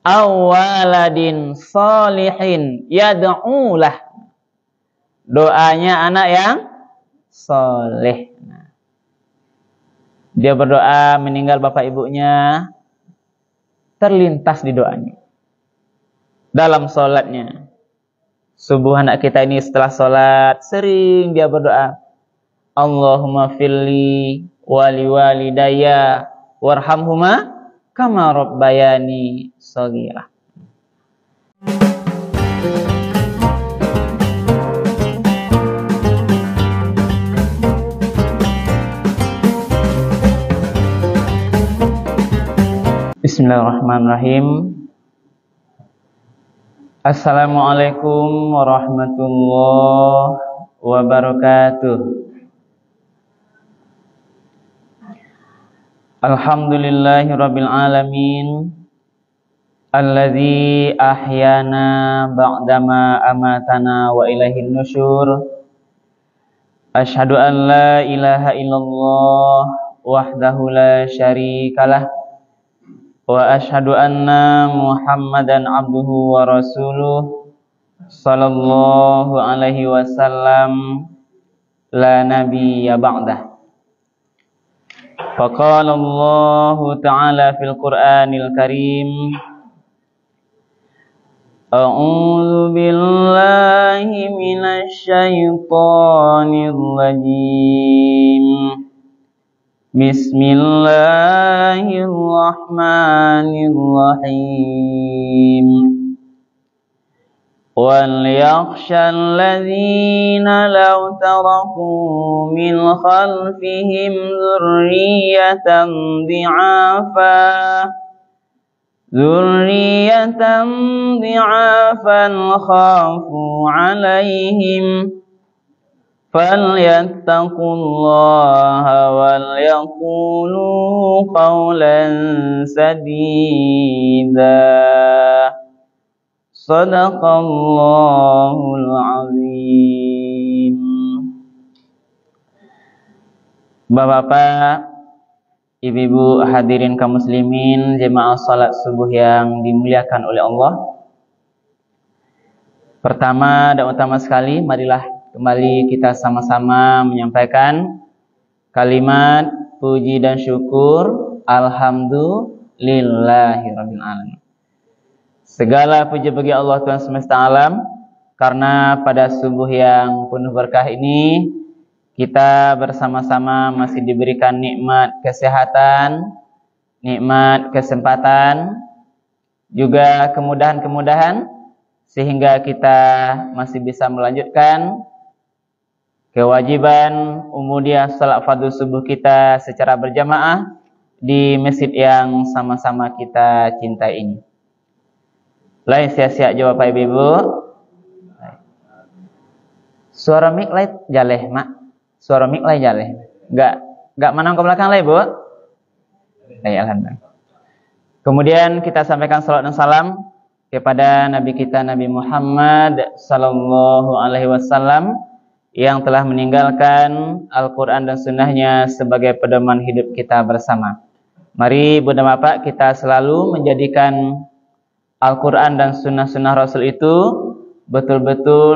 awaladin solihin yad'ulah. Doanya anak yang soleh. Dia berdoa meninggal bapak ibunya, terlintas di doanya dalam sholatnya. Subuh anak kita ini setelah sholat sering dia berdoa, Allahumma firli wali walidayya warhamhuma kama rabbayani shaghira. Bismillahirrahmanirrahim. Assalamualaikum warahmatullahi wabarakatuh. Alhamdulillahirabbil alamin. Allazi ahyana ba'dama amatana wa ilaihin nusyur. Asyhadu an la ilaha illallah wahdahu la syarikalah. Wa asyhadu anna Muhammadan abduhu wa rasuluh sallallahu alaihi wasallam la nabiyya ba'dah. Faqala Allah ta'ala fil Qur'anil Karim, A'udzu billahi minasy syaithanir rajim. Bismillahirrahmanirrahim. Wal yakhshal ladzina law taraku min khalfihim dzurriyyatan dhi'afan khafu 'alaihim falyattaqullaha wal yaqulu qawlan sadida. Shadaqallahul azim. Bapak-bapak, ibu-ibu, hadirin kaum muslimin, jemaah salat subuh yang dimuliakan oleh Allah. Pertama dan utama sekali, marilah kembali kita sama-sama menyampaikan kalimat puji dan syukur alhamdulillahirabbil alamin. Segala puji bagi Allah Tuhan semesta alam, karena pada subuh yang penuh berkah ini kita bersama-sama masih diberikan nikmat kesehatan, nikmat kesempatan, juga kemudahan-kemudahan sehingga kita masih bisa melanjutkan kewajiban umudiyah salat fardhu subuh kita secara berjamaah di masjid yang sama-sama kita cintai ini. Lain sia-sia jawab Bapak Ibu. Suara mic lain jaleh, Mak. Suara mic lain jaleh. Enggak manang ke belakang lain, Bu. Alhamdulillah. Kemudian kita sampaikan salat dan salam kepada Nabi kita Nabi Muhammad sallallahu alaihi wasallam yang telah meninggalkan Al-Quran dan Sunnahnya sebagai pedoman hidup kita bersama. Mari Bunda Bapak kita selalu menjadikan Al-Quran dan Sunnah-Sunnah Rasul itu betul-betul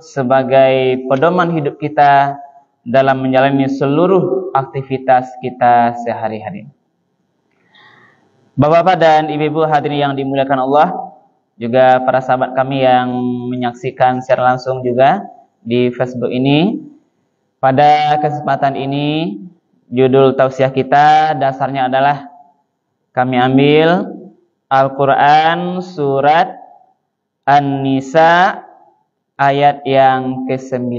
sebagai pedoman hidup kita dalam menjalani seluruh aktivitas kita sehari-hari. Bapak-bapak dan ibu-ibu hadirin yang dimuliakan Allah, juga para sahabat kami yang menyaksikan secara langsung juga di Facebook ini. Pada kesempatan ini, judul tausiah kita dasarnya adalah kami ambil Al-Quran surat An-Nisa ayat yang ke-9.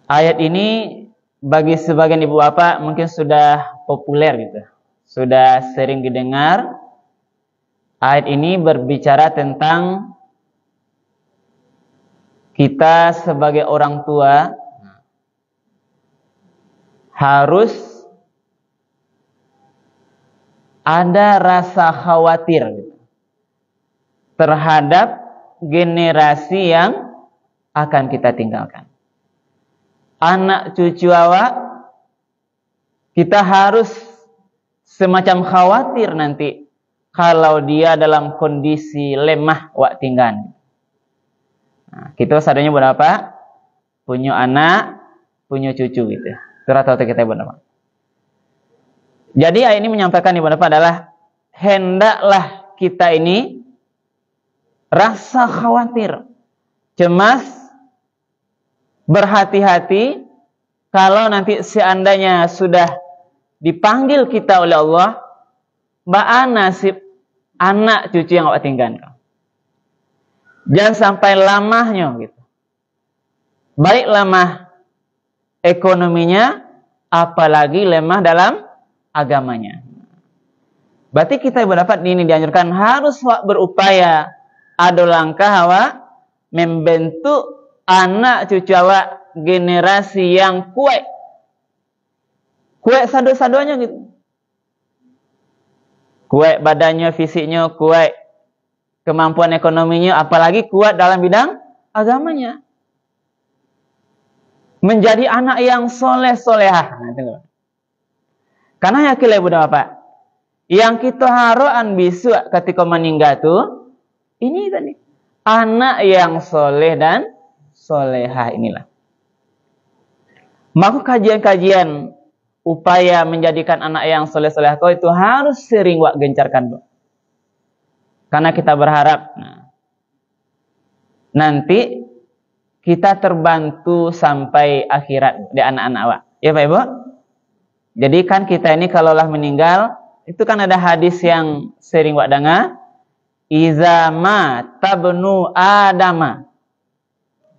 Ayat ini bagi sebagian ibu bapak mungkin sudah populer gitu, sudah sering didengar. Ayat ini berbicara tentang kita sebagai orang tua harus ada rasa khawatir terhadap generasi yang akan kita tinggalkan. Anak cucu awak kita harus semacam khawatir nanti kalau dia dalam kondisi lemah wak tinggal. Nah, kita sadanya berapa? Punya anak, punya cucu gitu. Atau kita berapa? Jadi ayat ini menyampaikan ibu bapak adalah hendaklah kita ini rasa khawatir, cemas, berhati-hati kalau nanti seandainya sudah dipanggil kita oleh Allah, bagaimana nasib anak cucu yang awak tinggalkan. Jangan sampai lamahnya gitu. Baik lemah ekonominya, apalagi lemah dalam agamanya. Berarti kita berdapat ini dianjurkan harus berupaya ada langkah awak membentuk anak cucu awak generasi yang kuat. Kuat sadu-saduanya gitu. Kuat badannya, fisiknya, kuat kemampuan ekonominya, apalagi kuat dalam bidang agamanya. Menjadi anak yang soleh-solehah. Karena yakin ibu dan bapak, yang kita haruan bisu ketika meninggal tuh, ini tadi. Anak yang soleh dan solehah inilah. Maka kajian-kajian upaya menjadikan anak yang soleh-solehah itu harus sering wak gencarkan. Karena kita berharap nanti kita terbantu sampai akhirat di anak-anak awak. Ya Pak Ibu? Jadi kan kita ini kalaulah meninggal, itu kan ada hadis yang sering wak dengar. Iza ma tabnu adama.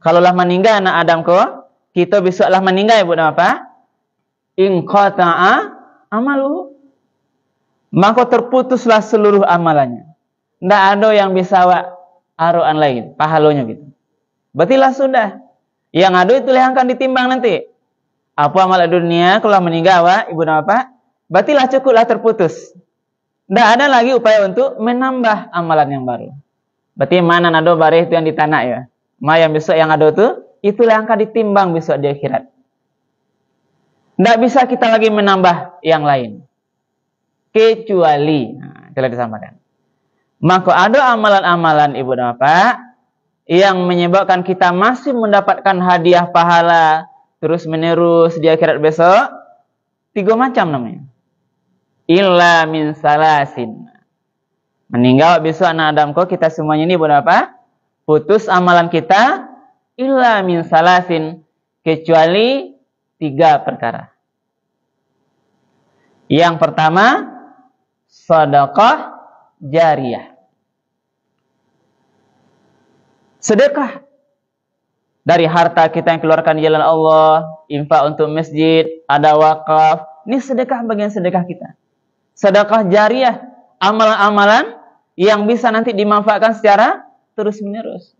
Kalaulah meninggal anak Adam kita besoklah meninggal Ibu dan Bapak. In qata'a amalu. Maka terputuslah seluruh amalannya. Tidak ada yang bisa wak aruan lain, pahalanya gitu. Berartilah sudah. Yang ada itu yang akan ditimbang nanti. Apa amal dunia kalau meninggal wak, ibu dan bapak, berartilah cukuplah terputus. Tidak ada lagi upaya untuk menambah amalan yang baru. Berarti mana nado bareh itu yang di tanah ya. Ma yang besok yang ada itulah yang akan ditimbang besok di akhirat. Tidak bisa kita lagi menambah yang lain. Kecuali, telah disampaikan. Maka ada amalan-amalan ibu dan bapak yang menyebabkan kita masih mendapatkan hadiah pahala terus menerus di akhirat besok. 3 macam namanya. Illa min salasin. Meninggal besok anak Adam kita semuanya ini ibu dan bapak, putus amalan kita illa min salasin, kecuali 3 perkara. Yang pertama, sedekah jariyah. Sedekah dari harta kita yang keluarkan di jalan Allah, infak untuk masjid, ada wakaf. Ini sedekah, bagian sedekah kita. Sedekah jariyah, amalan-amalan yang bisa nanti dimanfaatkan secara terus-menerus.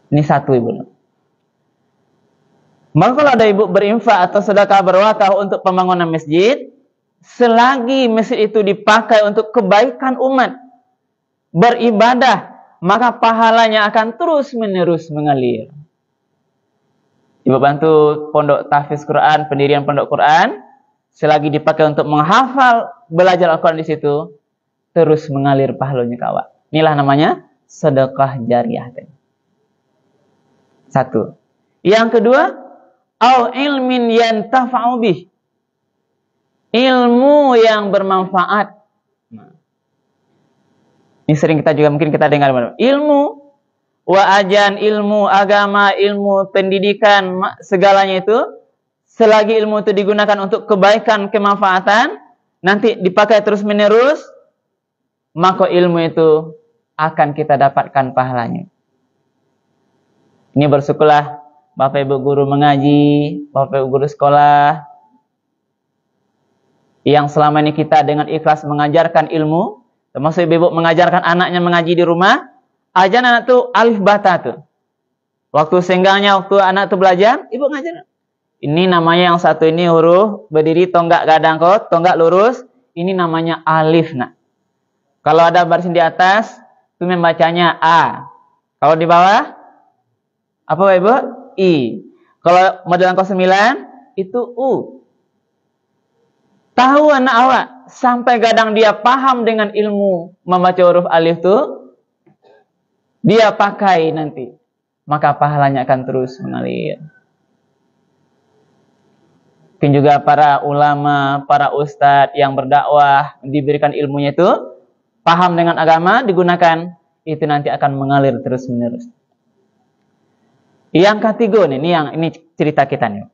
Ini satu ibu. Maka kalau ada ibu berinfak atau sedekah berwakaf untuk pembangunan masjid, selagi masjid itu dipakai untuk kebaikan umat, beribadah, maka pahalanya akan terus-menerus mengalir. Ibu bantu pondok tahfiz Quran, pendirian pondok Quran, selagi dipakai untuk menghafal, belajar Al-Quran di situ, terus mengalir pahalanya kawak. Inilah namanya sedekah jariyah. Satu. Yang kedua, au ilmin yantafa'u bih. Ilmu yang bermanfaat. Ini sering kita juga mungkin kita dengar. Ilmu, wa'ajan, ilmu agama, ilmu pendidikan, segalanya itu, selagi ilmu itu digunakan untuk kebaikan, kemanfaatan, nanti dipakai terus-menerus, maka ilmu itu akan kita dapatkan pahalanya. Ini bersyukurlah Bapak Ibu guru mengaji, Bapak Ibu guru sekolah, yang selama ini kita dengan ikhlas mengajarkan ilmu, termasuk ibu mengajarkan anaknya mengaji di rumah, ajar anak tuh alif bata tuh. Waktu senggangnya, waktu anak tuh belajar, ibu ngajar. Ini namanya yang satu ini huruf berdiri tonggak gadang tonggak lurus, ini namanya alif nak. Kalau ada baris di atas, itu membacanya A. Kalau di bawah, apa ibu? I. Kalau modelan 9 itu U. Tahu anak awak sampai kadang dia paham dengan ilmu membaca huruf alif tuh, dia pakai nanti, maka pahalanya akan terus mengalir. Mungkin juga para ulama, para ustadz yang berdakwah, diberikan ilmunya itu, paham dengan agama, digunakan, itu nanti akan mengalir terus menerus. Yang ketiga nih, ini cerita kita nih.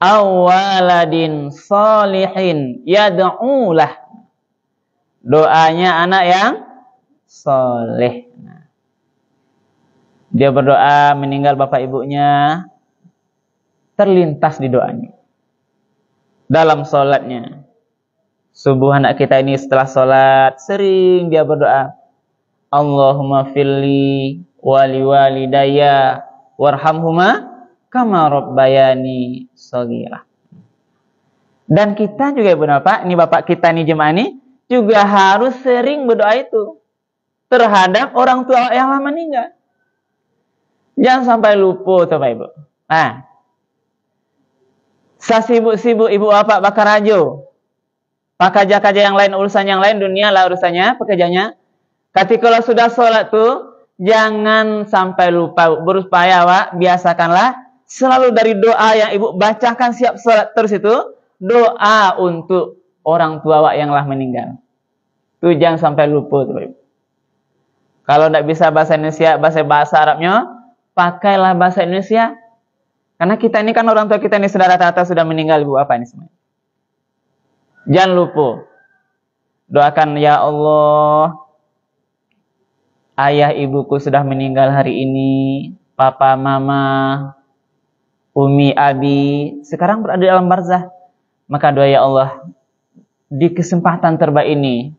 Awaladin solihin yad'ulah. Doanya anak yang soleh. Dia berdoa meninggal bapak ibunya, terlintas di doanya. Dalam sholatnya. Subuh anak kita ini setelah sholat, sering dia berdoa. Allahumma filli wali walidayya warhamhuma kama rabbayani shaghira. Dan kita juga Ibu Bapak, ini bapak kita nih jemaah ini juga harus sering berdoa itu terhadap orang tua yang lama meninggal. Jangan sampai lupa tuh Pak Ibu. Nah, sasibuk-sibuk ibu bapak bakar rajo, pakaja-kaja yang lain, urusan yang lain, dunia lah urusannya, pekerjaannya. Ketika sudah sholat tuh, jangan sampai lupa, berupaya Wak, biasakanlah selalu dari doa yang ibu bacakan siap sholat terus itu, doa untuk orang tua Wak yang telah meninggal. Tuh jangan sampai lupa tuh Ibu. Kalau tidak bisa bahasa Indonesia, bahasa Arabnya, pakailah bahasa Indonesia. Karena kita ini kan orang tua kita ini sudah rata-rata sudah meninggal Ibu, apa ini semuanya. Jangan lupa. Doakan ya Allah, ayah ibuku sudah meninggal hari ini, papa, mama, umi, abi, sekarang berada dalam barzah. Maka doa ya Allah, di kesempatan terbaik ini,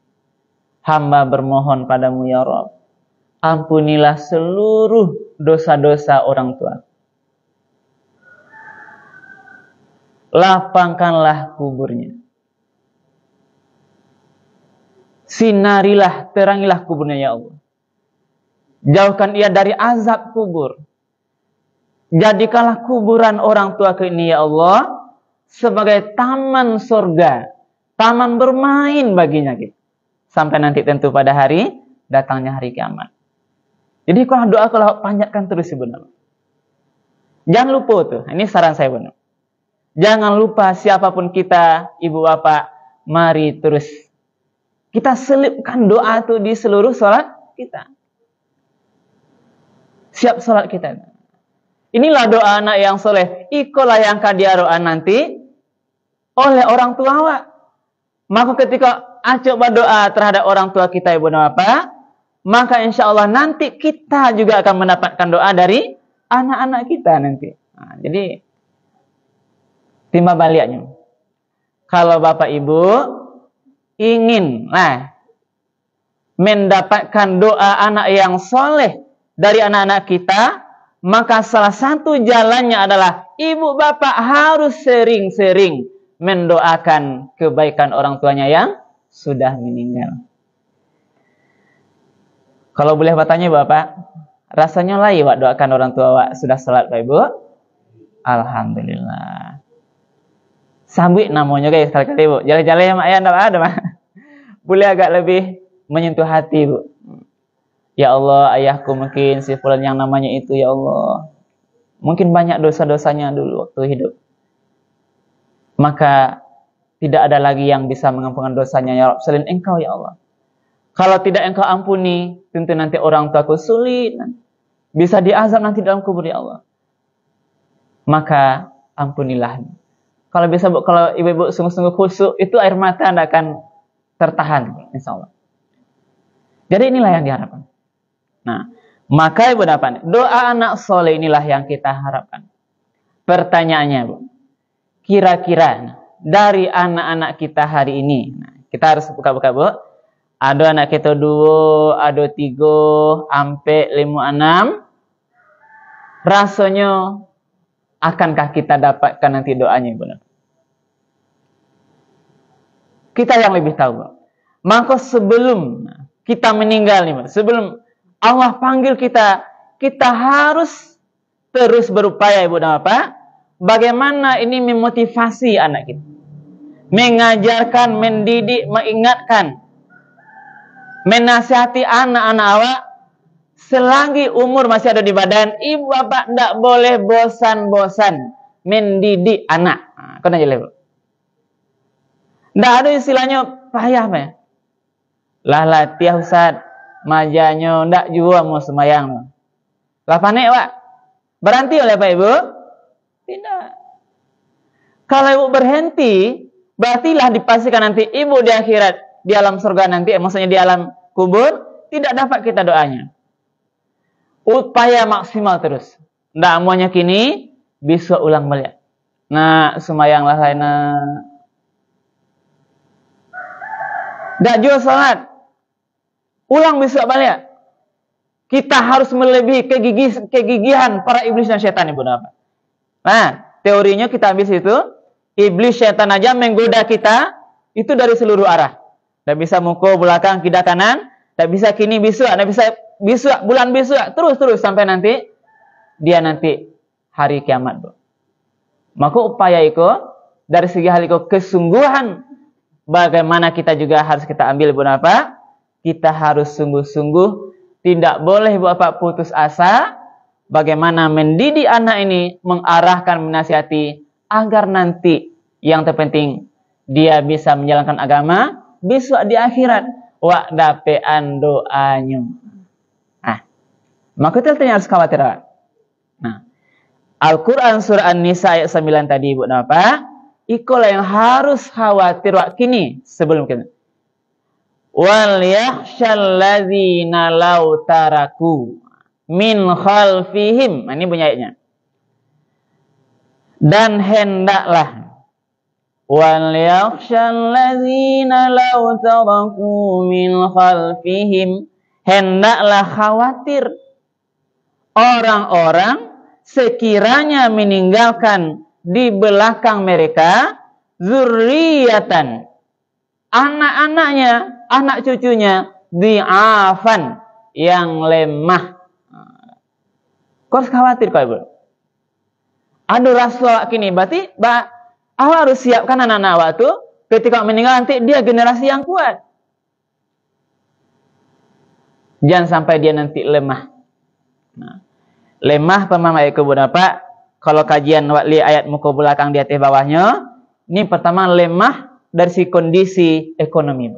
hamba bermohon padamu ya Rabb, ampunilah seluruh dosa-dosa orang tua. Lapangkanlah kuburnya. Sinarilah, terangilah kuburnya ya Allah. Jauhkan ia dari azab kubur. Jadikanlah kuburan orang tua ini ya Allah sebagai taman surga, taman bermain baginya gitu. Sampai nanti tentu pada hari datangnya hari kiamat. Jadi kalau doa kalau panjatkan terus sebenarnya. Jangan lupa tuh, ini saran saya benar. Jangan lupa siapapun kita, ibu bapak, mari terus kita selipkan doa tuh di seluruh sholat kita. Siap sholat kita. Inilah doa anak yang soleh. Ikolah yang kadiaroan nanti oleh orang tua Wak. Maka ketika coba doa terhadap orang tua kita ibu dan bapak, maka insya Allah nanti kita juga akan mendapatkan doa dari anak-anak kita nanti. Nah, jadi timbal baliknya. Kalau bapak ibu ingin mendapatkan doa anak yang soleh dari anak-anak kita, maka salah satu jalannya adalah ibu bapak harus sering-sering mendoakan kebaikan orang tuanya yang sudah meninggal. Kalau boleh bertanya bapak, rasanya lain Wak doakan orang tua Wak sudah salat Pak Ibu? Alhamdulillah. Sambut namanya guys kali-kali Bu. Jalan-jalan ya mak ya enggak ada mak. Boleh agak lebih menyentuh hati Bu. Ya Allah, ayahku mungkin si fulan yang namanya itu ya Allah. Mungkin banyak dosa-dosanya dulu waktu hidup. Maka tidak ada lagi yang bisa mengampunkan dosanya ya Rabb selain Engkau ya Allah. Kalau tidak Engkau ampuni, tentu nanti orang tuaku sulit. Bisa diazab nanti dalam kubur ya Allah. Maka ampunilah. Kalau bisa Bu, kalau ibu-ibu sungguh-sungguh khusyuk, itu air mata tidak akan tertahan insya Allah. Jadi inilah yang diharapkan. Nah, maka ibu dapat doa anak soleh inilah yang kita harapkan. Pertanyaannya Bu, kira-kira dari anak-anak kita hari ini, kita harus buka-buka Bu. Ada anak kita 2, ada 3, sampai 5, 6. Rasanya akankah kita dapatkan nanti doanya Bu? Kita yang lebih tahu Bu. Maka sebelum kita meninggal nih Bu, sebelum Allah panggil kita, kita harus terus berupaya Ibu dan Bapak. Bagaimana ini memotivasi anak kita. mengajarkan, mendidik, mengingatkan, menasihati anak-anak awak selagi umur masih ada di badan. Ibu bapak tidak boleh bosan-bosan mendidik anak. Kena jelas. Tidak ada istilahnya payah meh. Lah latih Ustaz, majanya ndak juga mau semayang. Lah panik Pak. Berhenti oleh Pak Ibu? Tidak. Kalau Ibu berhenti, berartilah dipastikan nanti Ibu di akhirat, di alam surga nanti, maksudnya di alam kubur, tidak dapat kita doanya. Upaya maksimal terus. Ndak maunya kini, besok ulang balik. Nah, semayanglah lainnya. Ndak juga salat. Ulang besok balik. Kita harus melebihi kegigihan para iblis dan syaitan, Ibu Bapak. Nah, teorinya kita habis itu, iblis syaitan aja menggoda kita itu dari seluruh arah. Tidak bisa mukul belakang, kiri kanan, tidak bisa kini besok, tidak bisa besok, bulan besok, terus sampai nanti dia nanti hari kiamat, Bu. Maka upaya itu dari segi hal itu kesungguhan bagaimana kita juga harus kita ambil, Bu Bapak. Kita harus sungguh-sungguh, tidak boleh Bapak putus asa bagaimana mendidik anak ini, mengarahkan, menasihati agar nanti yang terpenting dia bisa menjalankan agama besok di akhirat wa dapean doanya. Nah, maka itu harus khawatir. Nah, Al-Quran surah An-Nisa ayat 9 tadi, Ibu Napa, itulah yang harus khawatir kini sebelum kita. Wal yakhshal ladzina law taraku min khalfihim. Nah, ini bunyi ayatnya. Dan hendaklah wal yakhshal ladzina law taraku min khalfihim, hendaklah khawatir orang-orang sekiranya meninggalkan di belakang mereka zurriyatan, anak-anaknya, anak cucunya, di'afan, yang lemah. Kau harus khawatir, kau Ibu. Aduh rasa kini, berarti awak harus siapkan anak-anak awak itu ketika meninggal nanti dia generasi yang kuat. Jangan sampai dia nanti lemah. Nah, lemah pemaham ayat Ibu Bapak. Kalau kajian wakli ayat muka belakang di atas bawahnya, ini pertama lemah dari si kondisi ekonomi.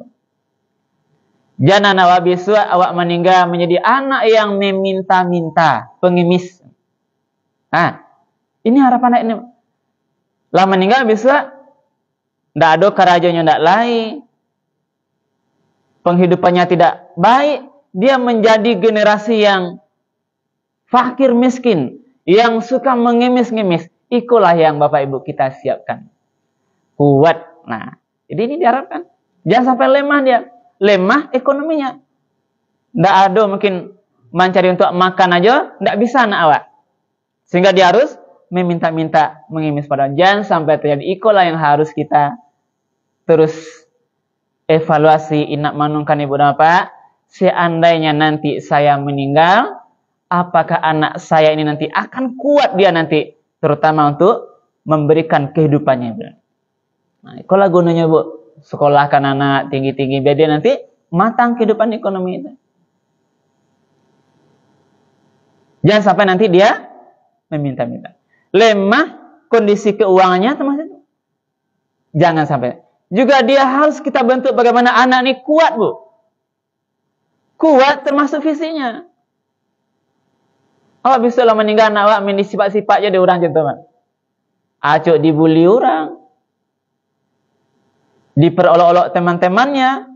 Jangan awak besok awak meninggal menjadi anak yang meminta-minta, pengemis. Nah, ini harapan ini. Lah meninggal besok ndak ada kerajanya, ndak lain. Penghidupannya tidak baik, dia menjadi generasi yang fakir miskin, yang suka mengemis-ngemis. Ikulah yang Bapak Ibu kita siapkan. Kuat. Nah, jadi ini diharapkan. Jangan sampai lemah dia. Lemah ekonominya. Nggak ada mungkin mencari untuk makan aja, nggak bisa anak awak. Sehingga dia harus meminta-minta, mengemis pada. Jangan sampai terjadi. Ikulah yang harus kita terus evaluasi. Inak manungkan Ibu Bapak. Seandainya nanti saya meninggal, apakah anak saya ini nanti akan kuat dia nanti, terutama untuk memberikan kehidupannya. Nah, itulah gunanya Bu, sekolahkan anak tinggi-tinggi biar dia nanti matang kehidupan ekonomi itu. Jangan sampai nanti dia meminta-minta. Lemah kondisi keuangannya termasuk itu. Jangan sampai. Juga dia harus kita bentuk bagaimana anak ini kuat, Bu. Kuat termasuk fisiknya. Oh, bisa lah meninggal anak awak main sifat-sifat je dia orang gentleman. Acuk dibuli orang. Diperolok-olok teman-temannya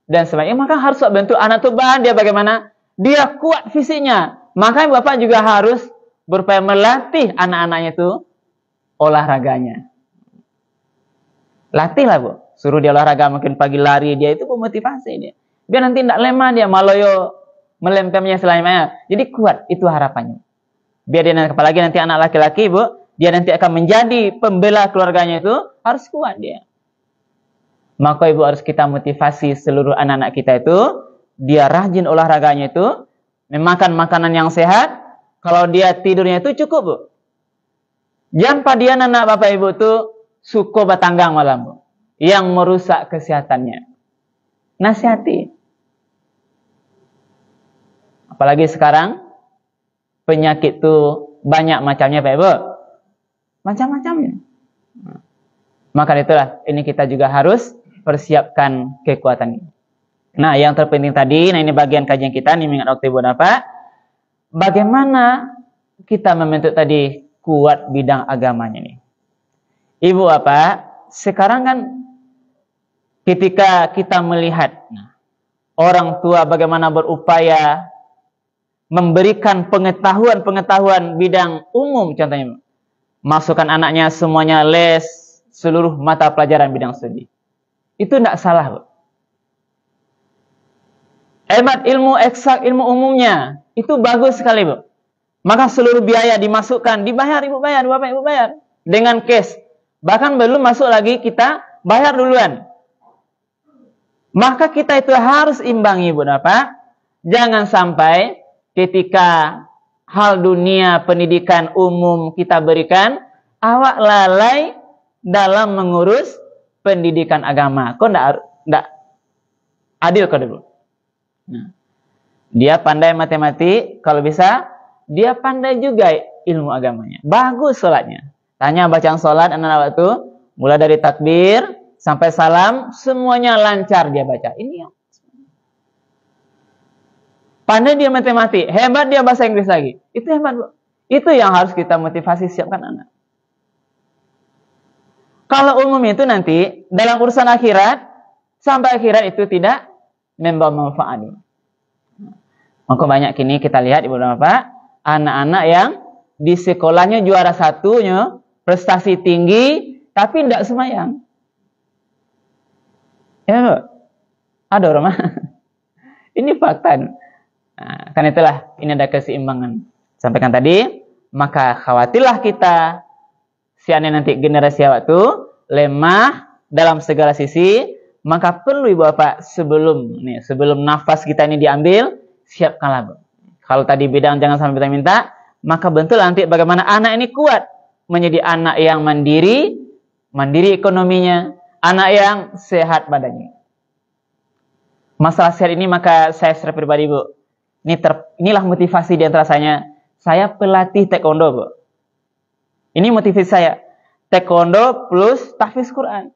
dan sebagainya. Maka harus bentuk anak tu bahan dia bagaimana dia kuat fisiknya. Makanya Bapak juga harus berupaya melatih anak-anaknya itu olahraganya. Latihlah Bu. Suruh dia olahraga, mungkin pagi lari, dia itu memotivasi dia. Biar nanti tidak lemah dia, maloyo melempemnya selainnya. Jadi kuat, itu harapannya. Biar dia nanti, apalagi nanti anak laki-laki Bu, dia nanti akan menjadi pembela keluarganya itu, harus kuat dia. Maka Ibu harus kita motivasi seluruh anak-anak kita itu, dia rajin olahraganya itu, memakan makanan yang sehat, kalau dia tidurnya itu cukup Bu. Jangan padian anak Bapak Ibu itu suko batanggang malam Bu. yang merusak kesehatannya. Nasihati. Apalagi sekarang penyakit itu banyak macamnya, Pak Ibu. Macam-macamnya. Maka itulah, ini kita juga harus persiapkan kekuatan ini. Nah, yang terpenting tadi, nah ini bagian kajian kita, ini mengingat waktu Ibu Bapak. Bagaimana kita membentuk tadi kuat bidang agamanya nih. Ibu Bapak, sekarang kan ketika kita melihat orang tua bagaimana berupaya memberikan pengetahuan bidang umum, contohnya masukkan anaknya semuanya les seluruh mata pelajaran bidang studi. Itu tidak salah, Bu. Hebat ilmu eksak, ilmu umumnya. Itu bagus sekali, Bu. Maka seluruh biaya dimasukkan, dibayar, Ibu bayar, Bapak Ibu bayar. Dengan cash. Bahkan belum masuk lagi, kita bayar duluan. Maka kita itu harus imbangi, Bu Bapak. Jangan sampai ketika hal dunia pendidikan umum kita berikan, awak lalai dalam mengurus pendidikan agama. Kok enggak adil kok dulu. Nah, dia pandai matematik, kalau bisa dia pandai juga ilmu agamanya. Bagus sholatnya. Tanya bacaan sholat anak-anak itu, mulai dari takbir sampai salam, semuanya lancar dia baca. Ini yang pandai dia matematik, hebat dia bahasa Inggris lagi. Itu hebat, Bu. Itu yang harus kita motivasi, siapkan anak. Kalau umum itu nanti dalam urusan akhirat, sampai akhirat itu tidak membawa manfaat. Maka banyak kini kita lihat, Ibu dan Bapak, anak-anak yang di sekolahnya juara satunya, prestasi tinggi, tapi tidak semayang. Ya, Bu? Ada orang. Ini fakta. Nah, kan itulah, ini ada keseimbangan. Sampaikan tadi, maka khawatirlah kita seandainya nanti generasi awak itu lemah dalam segala sisi, maka perlu Ibu Bapak sebelum nafas kita ini diambil, siapkanlah, Bu. Kalau tadi bidang jangan sampai minta, maka bentuk nanti bagaimana anak ini kuat menjadi anak yang mandiri ekonominya, anak yang sehat badannya. Masalah sehat ini maka saya secara pribadi, Bu, inilah motivasi di antara saya pelatih taekwondo, Bu. Ini motivasi saya. Taekwondo plus tahfiz Quran.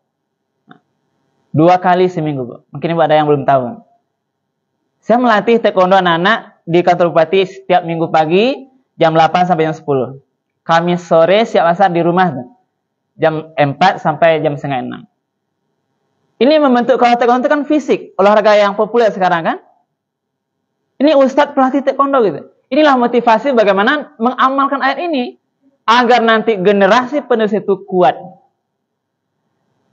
2 kali seminggu, Bu. Mungkin Ibu ada yang belum tahu. Saya melatih taekwondo anak-anak di kantor bupati setiap minggu pagi jam 8 sampai jam 10. Kamis sore siap asar di rumah, Bu. Jam 4 sampai jam 5:30. Ini membentuk, kalau taekwondo itu kan fisik, olahraga yang populer sekarang kan. Ini ustadz pelatih taekwondo gitu. Inilah motivasi bagaimana mengamalkan ayat ini agar nanti generasi penerus itu kuat.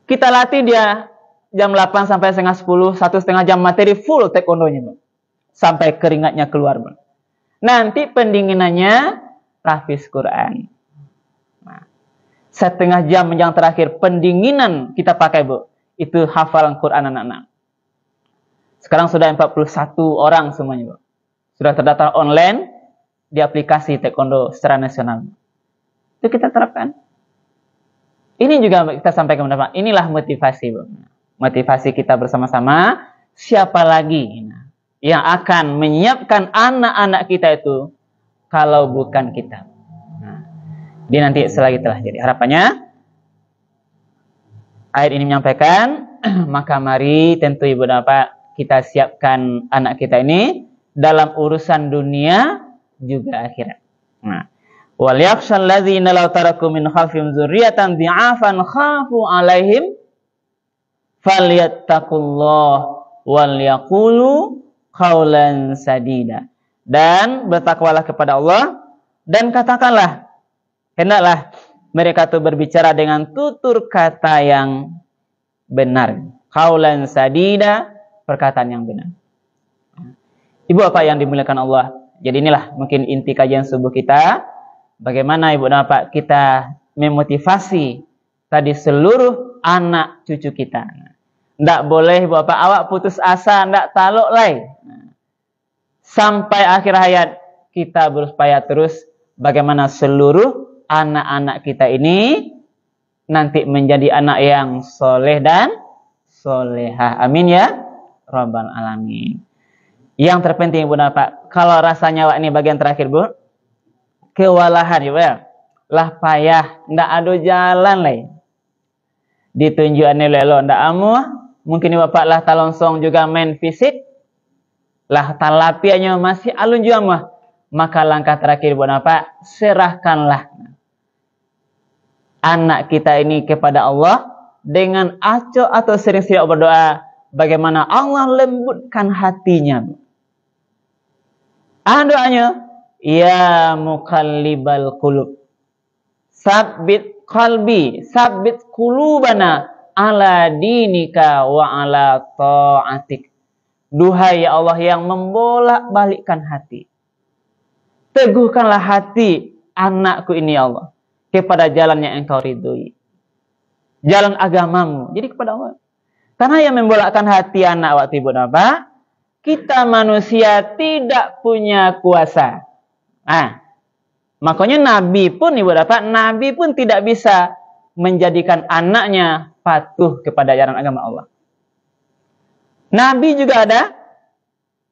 Kita latih dia jam 8 sampai setengah 10, 1,5 jam materi full taekwondonya, Bang. Sampai keringatnya keluar, Bang. Nanti pendinginannya tahfiz Quran. Nah, 1,5 jam yang terakhir pendinginan kita pakai, Bu. Itu hafalan Quran anak-anak. Sekarang sudah 41 orang semuanya, Bu. Sudah terdaftar online di aplikasi taekwondo secara nasional. Itu kita terapkan. Ini juga kita sampaikan kepada Pak. Inilah motivasi, Bu. Motivasi kita bersama-sama. Siapa lagi yang akan menyiapkan anak-anak kita itu kalau bukan kita? Nah, dia nanti selagi telah jadi. Harapannya ayat ini menyampaikan, maka mari tentu Ibu dan Bapak kita siapkan anak kita ini dalam urusan dunia juga akhirat. Nah, wal yakhshal ladzina law taraku min khalfihim dzurriyyatan dhi'afan khafu 'alaihim falyattaqullah wal yaqulu qaulan sadida. Dan bertakwalah kepada Allah dan katakanlah, hendaklah mereka itu berbicara dengan tutur kata yang benar. Qaulan sadida, perkataan yang benar. Ibu Bapak yang dimuliakan Allah. Jadi inilah mungkin inti kajian subuh kita. Bagaimana Ibu dan Bapak kita memotivasi tadi seluruh anak cucu kita. Tidak boleh Ibu Bapak awak putus asa, tidak taluk lagi. Sampai akhir hayat kita berupaya terus bagaimana seluruh anak-anak kita ini nanti menjadi anak yang soleh dan solehah. Amin ya Rabbal alamin. Yang terpenting Ibu Bapak, kalau rasanya ini bagian terakhir Bu, kewalahan ya, lah payah, ndak ada jalan lain. Ditunjukane lelo ndak amu, mungkin Bapak lah talonsong juga main fisik, lah talapiannya masih alun juga mah. Maka langkah terakhir Ibu Bapak, serahkanlah anak kita ini kepada Allah dengan aco atau sering-sering berdoa, bagaimana Allah lembutkan hatinya. Doanya, ya muqallibal qulub, sabbit qalbi, sabbit qulubana ala dinika wa ala ta'atik. Duhai ya Allah yang membolak-balikkan hati, teguhkanlah hati anakku ini ya Allah kepada jalan yang Engkau ridhoi, jalan agamamu. Jadi kepada Allah. Karena yang membolakkan hati anak waktu Ibu Bapak, kita manusia tidak punya kuasa. Makanya Nabi pun Ibu Bapak, Nabi pun tidak bisa menjadikan anaknya patuh kepada ajaran agama Allah. Nabi juga ada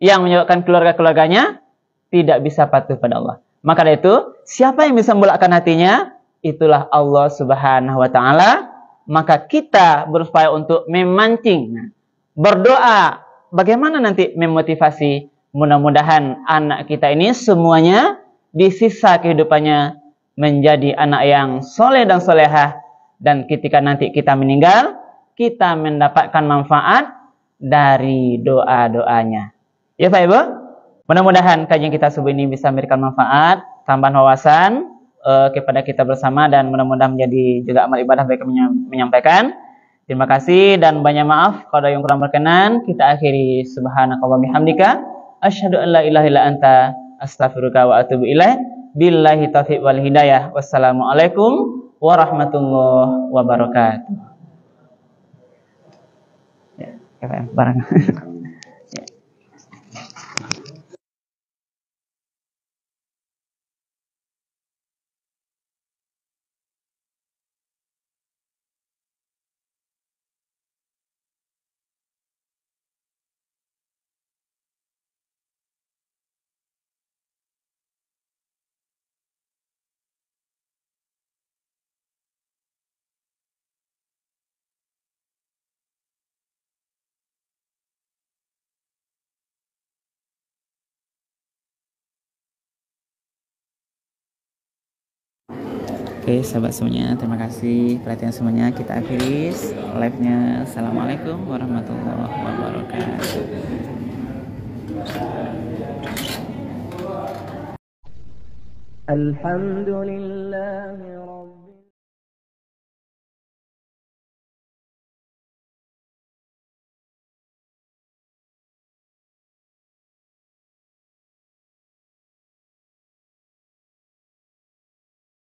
yang menyebabkan keluarga-keluarganya tidak bisa patuh pada Allah. Maka dari itu, siapa yang bisa membolakkan hatinya? Itulah Allah Subhanahu wa Ta'ala. Maka kita berupaya untuk memancing, berdoa bagaimana nanti memotivasi, mudah-mudahan anak kita ini semuanya di sisa kehidupannya menjadi anak yang soleh dan solehah, dan ketika nanti kita meninggal, kita mendapatkan manfaat dari doa-doanya. Ya Pak Ibu, mudah-mudahan kajian kita subuh ini bisa memberikan manfaat, tambahan wawasan kepada kita bersama, dan mudah-mudahan menjadi juga amal ibadah bagi kami menyampaikan. Terima kasih dan banyak maaf kalau ada yang kurang berkenan. Kita akhiri subhanakallah bihamdika asyhadu an la ilaha illa anta astaghfiruka wa atubu ilaih. Billahi taufiq wal hidayah. Wassalamualaikum warahmatullahi wabarakatuh. Ya, barang. Oke, sahabat semuanya, terima kasih perhatian semuanya. Kita akhiri live-nya. Assalamualaikum warahmatullahi wabarakatuh. Alhamdulillah.